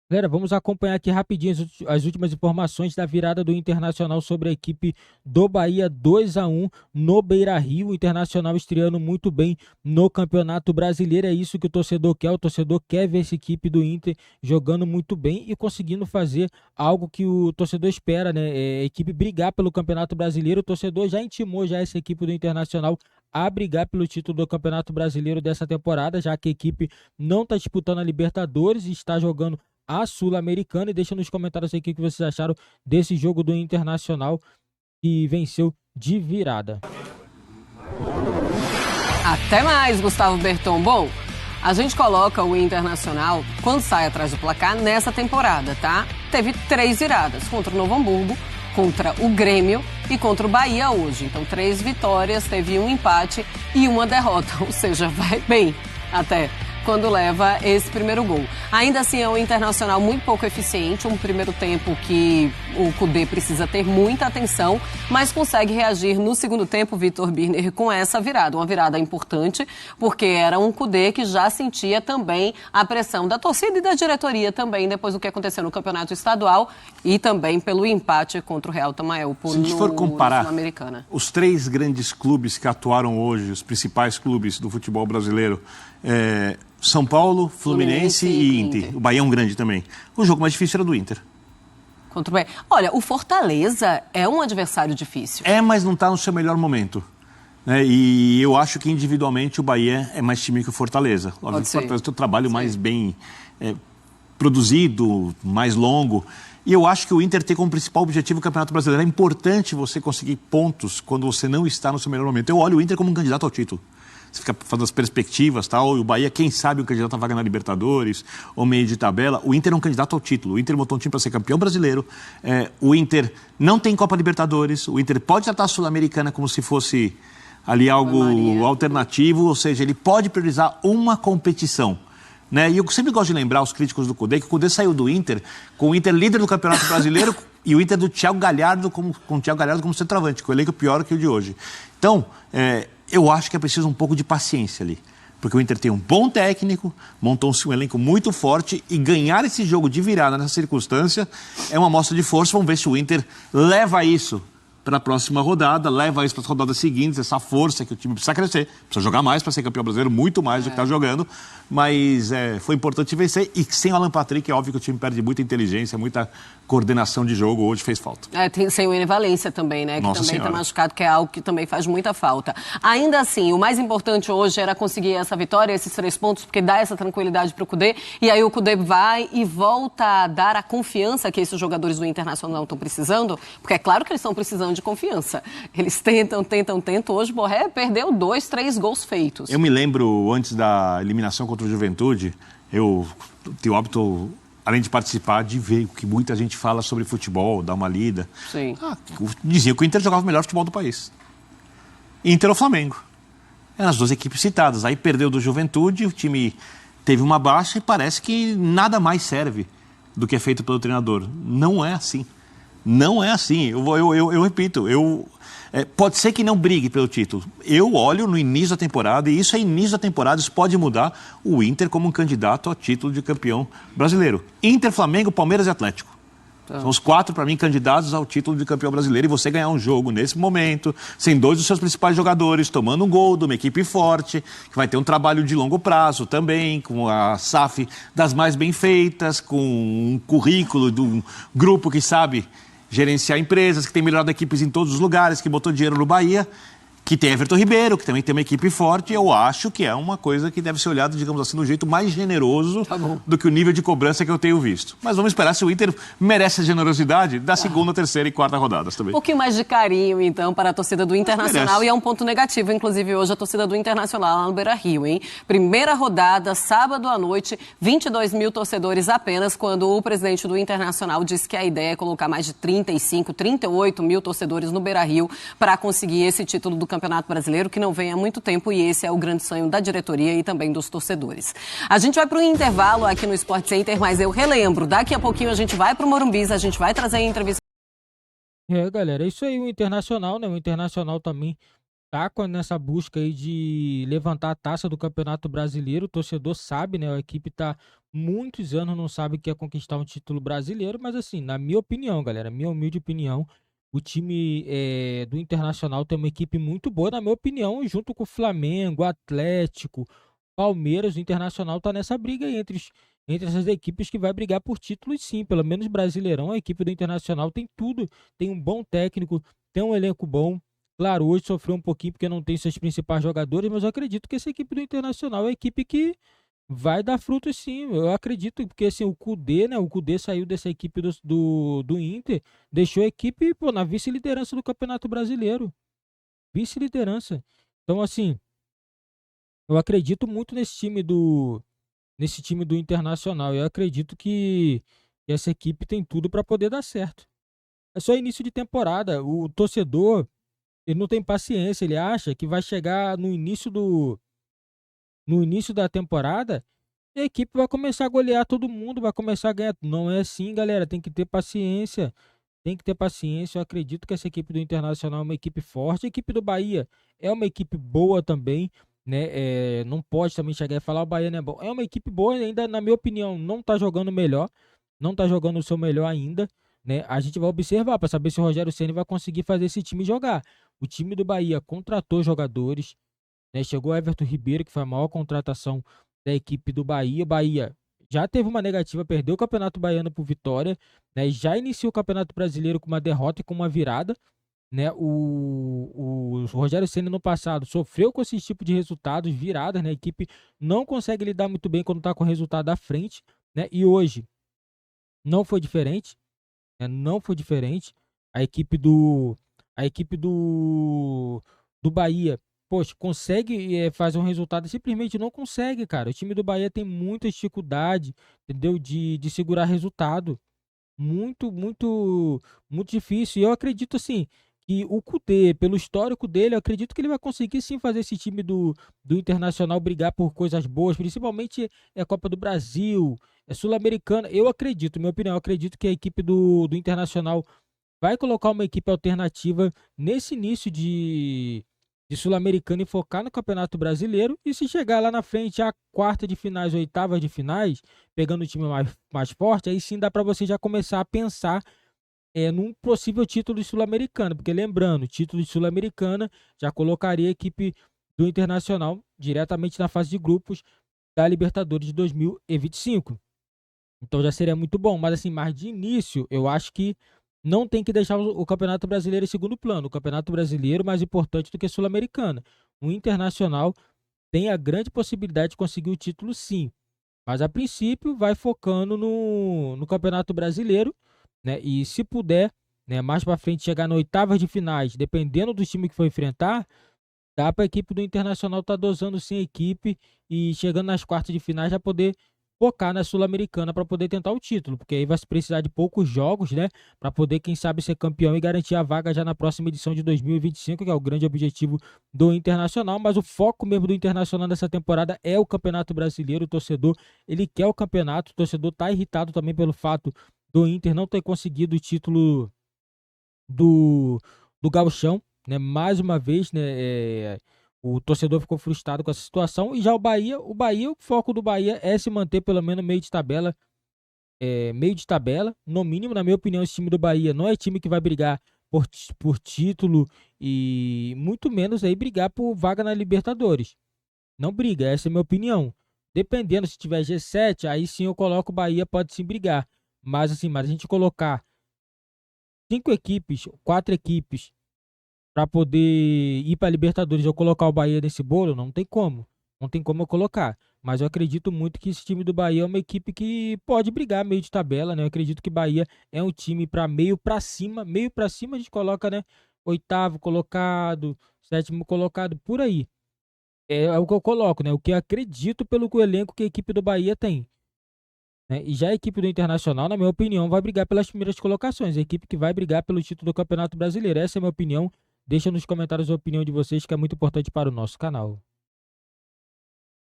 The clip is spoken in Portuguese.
Galera, vamos acompanhar aqui rapidinho as últimas informações da virada do Internacional sobre a equipe do Bahia 2-1 no Beira-Rio. O Internacional estreando muito bem no Campeonato Brasileiro. É isso que o torcedor quer. O torcedor quer ver essa equipe do Inter jogando muito bem e conseguindo fazer algo que o torcedor espera, né? A equipe brigar pelo Campeonato Brasileiro. O torcedor já intimou já essa equipe do Internacional a brigar pelo título do Campeonato Brasileiro dessa temporada, já que a equipe não está disputando a Libertadores e está jogando a Sul-Americana. E deixa nos comentários aí o que vocês acharam desse jogo do Internacional que venceu de virada. Até mais, Gustavo Berton. Bom, a gente coloca o Internacional, quando sai atrás do placar, nessa temporada, tá? Teve 3 viradas contra o Novo Hamburgo, contra o Grêmio e contra o Bahia hoje. Então, 3 vitórias, teve um empate e uma derrota. Ou seja, vai bem até quando leva esse primeiro gol. Ainda assim, é um Internacional muito pouco eficiente, um primeiro tempo que o Kudê precisa ter muita atenção, mas consegue reagir no segundo tempo, Vitor Birner, com essa virada. Uma virada importante, porque era um Kudê que já sentia também a pressão da torcida e da diretoria também, depois do que aconteceu no Campeonato Estadual e também pelo empate contra o Real Tamaelpo Se a gente for comparar Sul-Americana. Os 3 grandes clubes que atuaram hoje, os principais clubes do futebol brasileiro, São Paulo, Fluminense e Inter. O Bahia é um grande também. O jogo mais difícil era do Inter. Contra o Bahia. Olha, o Fortaleza é um adversário difícil. Mas não está no seu melhor momento. Né? E eu acho que individualmente o Bahia é mais time que o Fortaleza. Óbvio que o Fortaleza tem um trabalho mais bem produzido, mais longo. E eu acho que o Inter tem como principal objetivo o Campeonato Brasileiro. É importante você conseguir pontos quando você não está no seu melhor momento. Eu olho o Inter como um candidato ao título. Você fica fazendo as perspectivas, tal, e o Bahia, quem sabe, um candidato a vaga na Libertadores, ou meio de tabela. O Inter é um candidato ao título. O Inter montou um time para ser campeão brasileiro. O Inter não tem Copa Libertadores. O Inter pode tratar a Sul-Americana como se fosse ali algo alternativo, ou seja, ele pode priorizar uma competição. Né? E eu sempre gosto de lembrar os críticos do Kudê, que o Kudê saiu do Inter com o Inter líder do Campeonato Brasileiro e o Inter do Thiago Galhardo com o Thiago Galhardo como centroavante, com o elenco pior que o de hoje. Então, eu acho que é preciso um pouco de paciência ali. Porque o Inter tem um bom técnico, montou-se um elenco muito forte e ganhar esse jogo de virada nessa circunstância é uma amostra de força. Vamos ver se o Inter leva isso para a próxima rodada, leva isso para as rodadas seguintes, essa força que o time precisa crescer, precisa jogar mais para ser campeão brasileiro, muito mais do que está jogando, mas foi importante vencer e sem o Alan Patrick é óbvio que o time perde muita inteligência, muita coordenação de jogo, hoje fez falta. Sem o Ené Valencia também, né, que Nossa também está Senhora. machucado, que é algo que também faz muita falta. Ainda assim, o mais importante hoje era conseguir essa vitória, esses 3 pontos, porque dá essa tranquilidade para o Kudê, e aí o Kudê vai e volta a dar a confiança que esses jogadores do Internacional estão precisando, porque é claro que eles estão precisando de confiança. Eles tentam. Hoje o Borré perdeu 2, 3 gols feitos. Eu me lembro, antes da eliminação contra o Juventude, eu tenho o hábito, além de participar, de ver o que muita gente fala sobre futebol, dar uma lida. Sim. Dizia que o Inter jogava o melhor futebol do país. Inter ou Flamengo. Eram as 2 equipes citadas. Aí perdeu do Juventude, o time teve uma baixa e parece que nada mais serve do que é feito pelo treinador. Não é assim. Não é assim. Eu repito, pode ser que não brigue pelo título. Eu olho no início da temporada, e isso é início da temporada, isso pode mudar o Inter como um candidato ao título de campeão brasileiro. Inter, Flamengo, Palmeiras e Atlético. São os 4, para mim, candidatos ao título de campeão brasileiro. E você ganhar um jogo nesse momento, sem 2 dos seus principais jogadores, tomando um gol de uma equipe forte, que vai ter um trabalho de longo prazo também, com a SAF das mais bem feitas, com um currículo de um grupo que sabe gerenciar empresas, que tem melhorado equipes em todos os lugares, que botou dinheiro no Bahia, que tem Everton Ribeiro, que também tem uma equipe forte. Eu acho que é uma coisa que deve ser olhada, digamos assim, de um jeito mais generoso do que o nível de cobrança que eu tenho visto. Mas vamos esperar se o Inter merece a generosidade da segunda, terceira e quarta rodadas também. Um pouquinho mais de carinho, então, para a torcida do Internacional. Merece. E é um ponto negativo, inclusive, hoje, a torcida do Internacional lá no Beira-Rio, hein? Primeira rodada, sábado à noite, 22 mil torcedores apenas, quando o presidente do Internacional disse que a ideia é colocar mais de 35, 38 mil torcedores no Beira-Rio para conseguir esse título do Campeonato Brasileiro, que não vem há muito tempo, e esse é o grande sonho da diretoria e também dos torcedores. A gente vai para um intervalo aqui no Sport Center, mas eu relembro, daqui a pouquinho a gente vai para o Morumbis, a gente vai trazer a entrevista. Galera, é isso aí, o Internacional, né? O Internacional também tá nessa busca aí de levantar a taça do Campeonato Brasileiro. O torcedor sabe, né? A equipe tá muitos anos não sabe o que é conquistar um título brasileiro, mas assim, na minha opinião, galera, minha humilde opinião, o time do Internacional tem uma equipe muito boa, na minha opinião, junto com o Flamengo, Atlético, Palmeiras. O Internacional tá nessa briga aí entre essas equipes que vai brigar por títulos, sim, pelo menos Brasileirão. A equipe do Internacional tem tudo, tem um bom técnico, tem um elenco bom. Claro, hoje sofreu um pouquinho porque não tem seus principais jogadores, mas eu acredito que essa equipe do Internacional é a equipe que vai dar frutos, sim. Eu acredito, porque assim, o Kudê, né? O Kudê saiu dessa equipe do Inter, deixou a equipe, pô, na vice-liderança do Campeonato Brasileiro. Vice-liderança. Então, assim, eu acredito muito nesse time do Internacional. Eu acredito que essa equipe tem tudo para poder dar certo. É só início de temporada. O torcedor, ele não tem paciência. Ele acha que vai chegar no início da temporada e a equipe vai começar a golear todo mundo, vai começar a ganhar. Não é assim, galera. Tem que ter paciência. Tem que ter paciência. Eu acredito que essa equipe do Internacional é uma equipe forte. A equipe do Bahia é uma equipe boa também, né? Não pode também chegar e falar o Bahia não é bom. É uma equipe boa, ainda, na minha opinião, não tá jogando melhor. Não tá jogando o seu melhor ainda, né? A gente vai observar para saber se o Rogério Ceni vai conseguir fazer esse time jogar. O time do Bahia contratou jogadores, né? Chegou o Everton Ribeiro, que foi a maior contratação da equipe do Bahia. O Bahia já teve uma negativa, perdeu o Campeonato Baiano por Vitória, né? Já iniciou o Campeonato Brasileiro com uma derrota e com uma virada, né? O Rogério Ceni no passado sofreu com esse tipo de resultados, viradas, né? A equipe não consegue lidar muito bem quando está com o resultado à frente, né? E hoje não foi diferente, né? Não foi diferente. A equipe do a equipe do Bahia, poxa, consegue fazer um resultado, simplesmente não consegue, cara. O time do Bahia tem muita dificuldade, entendeu? De segurar resultado. Muito, muito, muito difícil. E eu acredito, assim, que o Kudê, pelo histórico dele, eu acredito que ele vai conseguir, sim, fazer esse time do Internacional brigar por coisas boas, principalmente a Copa do Brasil, Sul-Americana. Eu acredito, minha opinião, eu acredito que a equipe do Internacional vai colocar uma equipe alternativa nesse início de Sul-Americana e focar no Campeonato Brasileiro. E se chegar lá na frente, a quarta de finais, oitavas de finais, pegando o time mais forte, aí sim dá para você já começar a pensar num possível título de Sul-Americana. Porque lembrando, título de Sul-Americana já colocaria a equipe do Internacional diretamente na fase de grupos da Libertadores de 2025. Então já seria muito bom. Mas assim, mais de início, eu acho que não tem que deixar o Campeonato Brasileiro em segundo plano. O Campeonato Brasileiro é mais importante do que a Sul-Americana. O Internacional tem a grande possibilidade de conseguir o título, sim. Mas a princípio vai focando no Campeonato Brasileiro, né? E se puder, né, mais para frente chegar na oitavas de finais, dependendo do time que for enfrentar, dá para a equipe do Internacional estar dosando sim a equipe e chegando nas quartas de finais já poder focar na Sul-Americana para poder tentar o título, porque aí vai se precisar de poucos jogos, né, para poder, quem sabe, ser campeão e garantir a vaga já na próxima edição de 2025, que é o grande objetivo do Internacional. Mas o foco mesmo do Internacional nessa temporada é o Campeonato Brasileiro. O torcedor, ele quer o campeonato, o torcedor está irritado também pelo fato do Inter não ter conseguido o título do, do Gauchão, né? Mais uma vez, né? O torcedor ficou frustrado com essa situação. E já o foco do Bahia é se manter pelo menos meio de tabela, no mínimo. Na minha opinião, esse time do Bahia não é time que vai brigar por título e muito menos aí brigar por vaga na Libertadores. Não briga, essa é a minha opinião. Dependendo, se tiver G7, aí sim eu coloco o Bahia, pode sim brigar. Mas assim, mas a gente colocar 5 equipes, 4 equipes para poder ir para a Libertadores, eu colocar o Bahia nesse bolo, não tem como. Não tem como eu colocar. Mas eu acredito muito que esse time do Bahia é uma equipe que pode brigar meio de tabela, né? Eu acredito que Bahia é um time para meio para cima. Meio para cima a gente coloca, né? Oitavo colocado, sétimo colocado, por aí. É o que eu coloco, né? O que eu acredito pelo elenco que a equipe do Bahia tem, né? E já a equipe do Internacional, na minha opinião, vai brigar pelas primeiras colocações. A equipe que vai brigar pelo título do Campeonato Brasileiro. Essa é a minha opinião. Deixa nos comentários a opinião de vocês, que é muito importante para o nosso canal.